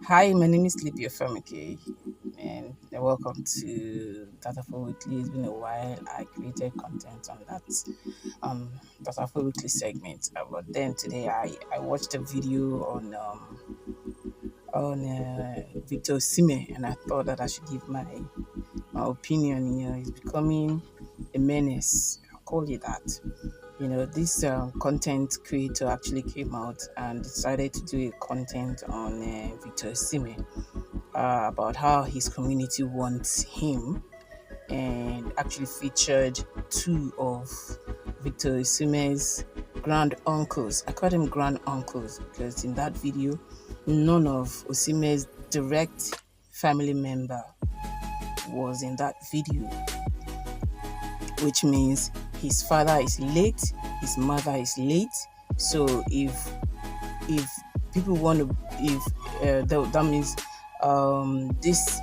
Hi, my name is Libya Famike, and welcome to Data for Weekly. It's been a while. I created content on that Data for Weekly segment, but then today I watched a video on Victor Osimhen, and I thought that I should give my opinion. He's becoming a menace. I'll call it that. This content creator actually came out and decided to do a content on Victor Osimhen about how his community wants him, and actually featured two of Victor Osimhen's grand uncles. I call them grand uncles because in that video, none of Osimhen's direct family member was in that video, which means his father is late, his mother is late. So if people want to, if that means these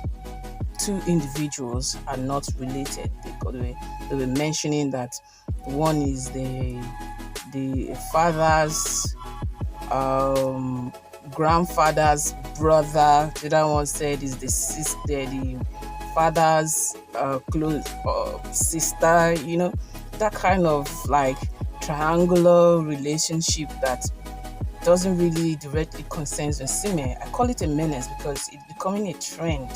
two individuals are not related, because they were mentioning that one is the father's grandfather's brother. The other one said is the sister, the father's close sister. That kind of like triangular relationship that doesn't really directly concern Osimhen. I call it a menace because it's becoming a trend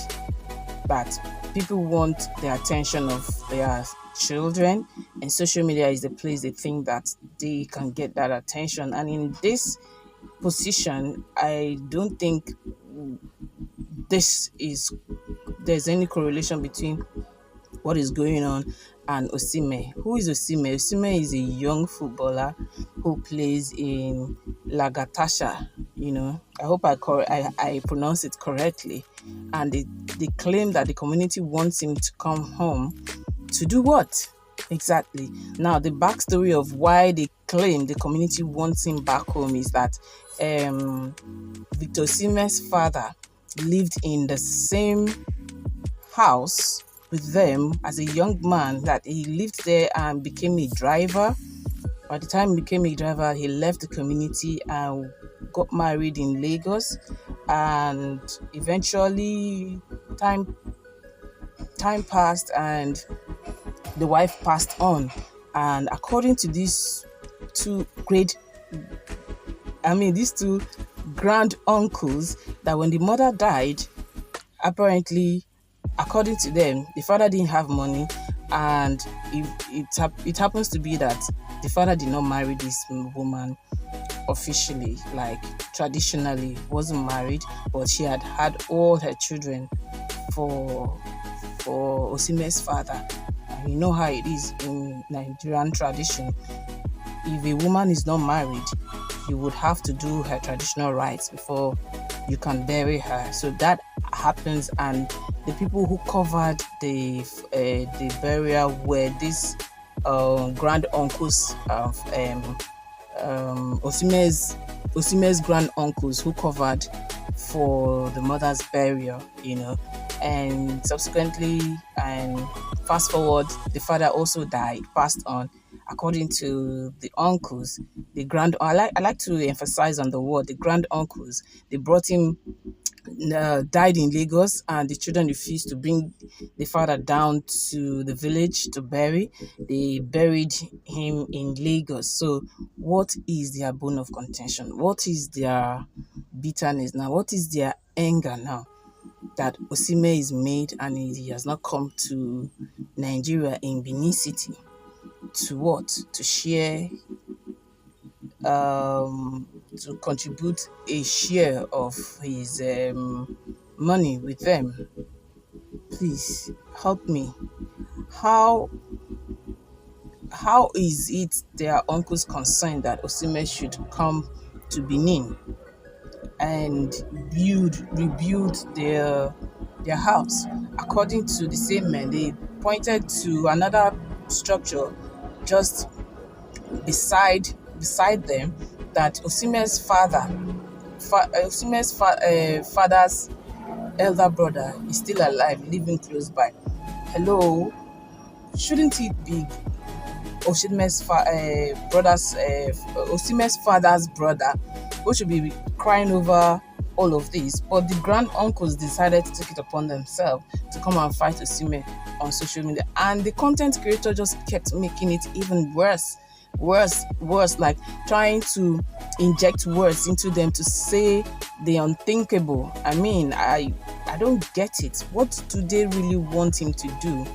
that people want the attention of their children, and social media is the place they think that they can get that attention. And in this position, I don't think this is there's any correlation between what is going on and Osimhen. Who is Osimhen? Osimhen is a young footballer who plays in Lagatasha. I hope I pronounce it correctly. And they claim that the community wants him to come home to do what? Exactly. Now, the backstory of why they claim the community wants him back home is that Victor Osimhen's father lived in the same house with them as a young man, that he lived there and became a driver. By the time he became a driver, he left the community and got married in Lagos, and eventually time passed and the wife passed on. And according to these two grand uncles, that when the mother died, apparently, according to them, the father didn't have money, and it happens to be that the father did not marry this woman officially, like traditionally, wasn't married, but she had had all her children for Osimhen's father. And you know how it is in Nigerian tradition. If a woman is not married, you would have to do her traditional rites before you can bury her. So that happens, and the people who covered the burial were these grand uncles of Osimhen's grand uncles, who covered for the mother's burial. And subsequently, and fast forward, the father also died, passed on. According to the uncles, I like to emphasize on the word the grand uncles. They brought him, died in Lagos, and the children refused to bring the father down to the village to bury. They buried him in Lagos. So what is their bone of contention? What is their bitterness now? What is their anger now that Osimhen is made and he has not come to Nigeria in Benin City to what? To share, to contribute a share of his money with them. Please help me. How is it their uncle's concern that Osimhen should come to Benin and rebuild their house? According to the same men, they pointed to another structure just beside them, that Osimhen's father's elder brother is still alive, living close by. Hello, shouldn't it be Osimhen's Osimhen's father's brother who should be crying over all of this, but the grand uncles decided to take it upon themselves to come and fight Osimhen on social media, and the content creator just kept making it even worse, like trying to inject words into them to say the unthinkable. I mean, I don't get it. What do they really want him to do?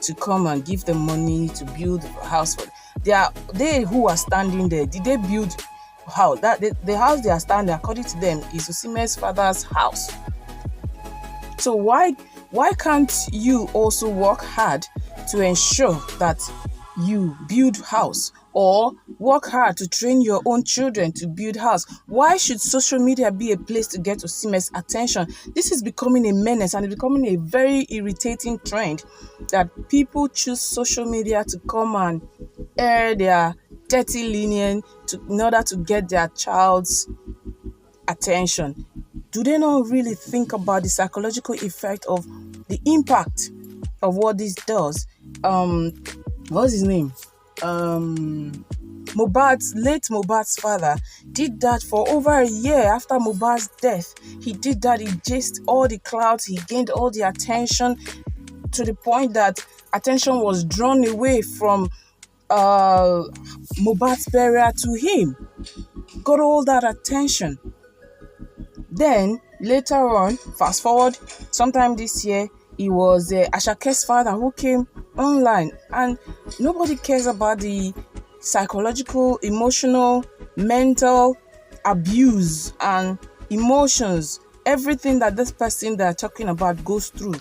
To come and give them money to build a house for they who are standing there? Did they build house? That the house they are standing, according to them, is Osimhen's father's house. So why can't you also work hard to ensure that you build house, or work hard to train your own children to build house? Why should social media be a place to get Osimhen's attention? This is becoming a menace, and it's becoming a very irritating trend that people choose social media to come and air their dirty linen in order to get their child's attention. Do they not really think about the psychological effect of the impact of what this does? What's his name? Late Mohbad's father did that for over a year after Mohbad's death. He did that. He chased all the clouds. He gained all the attention to the point that attention was drawn away from Mohbad's burial to him. Got all that attention. Then later on, fast forward, sometime this year, it was Ashake's father who came online, and nobody cares about the psychological, emotional, mental abuse and emotions, everything that this person they're talking about goes through.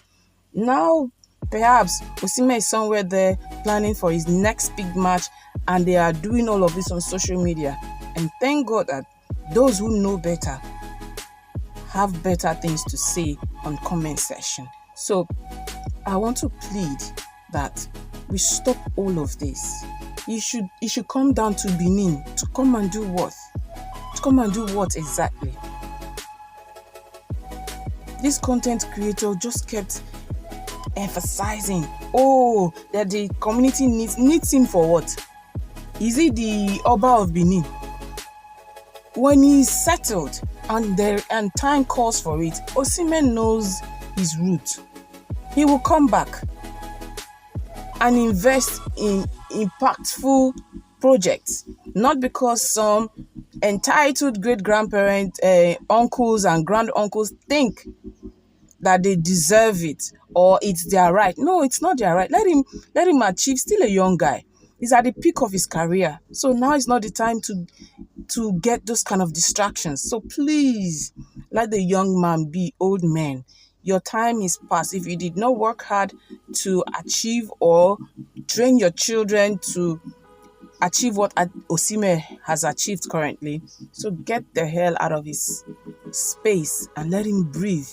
Now, perhaps Osimhen is somewhere there planning for his next big match, and they are doing all of this on social media. And thank God that those who know better have better things to say on comment section. So I want to plead that we stop all of this. You should come down to Benin to come and do what? To come and do what exactly? This content creator just kept emphasizing, that the community needs him for what? Is he the Oba of Benin? When he's settled and time calls for it, Osimhen knows his route. He will come back and invest in impactful projects, not because some entitled great-grandparents, uncles and grand-uncles think that they deserve it or it's their right. No, it's not their right. Let him achieve. Still a young guy. He's at the peak of his career. So now is not the time to get those kind of distractions. So please, let the young man be old man. Your time is past. If you did not work hard to achieve or train your children to achieve what Osimhen has achieved currently, so get the hell out of his space and let him breathe.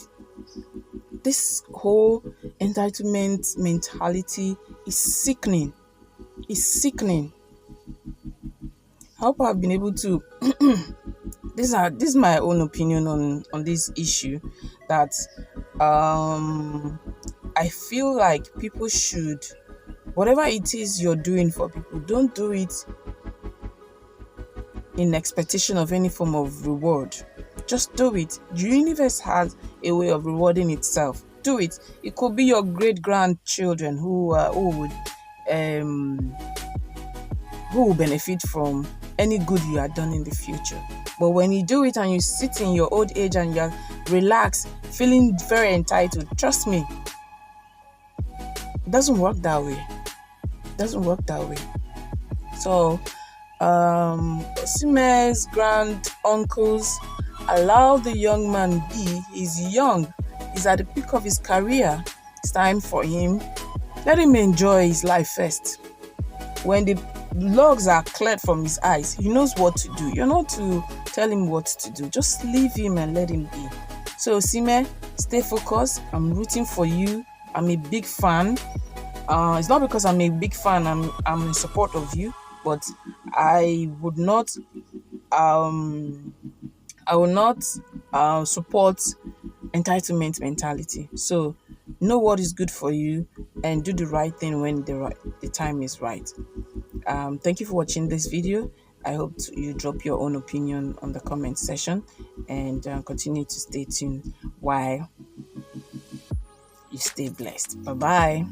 This whole entitlement mentality is sickening. It's sickening. I hope I've been able to this is my own opinion on this issue, that I feel like people should, whatever it is you're doing for people, don't do it in expectation of any form of reward. Just do it. The universe has a way of rewarding itself. Do it. It could be your great grandchildren who will benefit from any good you have done in the future. But when you do it and you sit in your old age and you're relaxed, feeling very entitled, trust me, it doesn't work that way. It doesn't work that way. So, Osimhen's grand uncles, allow the young man be. He's young. He's at the peak of his career. It's time for him. Let him enjoy his life first. When the logs are cleared from his eyes, he knows what to do. You're not to tell him what to do. Just leave him and let him be. So Osimhen, stay focused. I'm rooting for you. I'm a big fan. It's not because I'm a big fan I'm in support of you, but I will not support entitlement mentality. So know what is good for you and do the right thing when the time is right. Thank you for watching this video. I hope you drop your own opinion on the comment section, and continue to stay tuned while you stay blessed. Bye bye.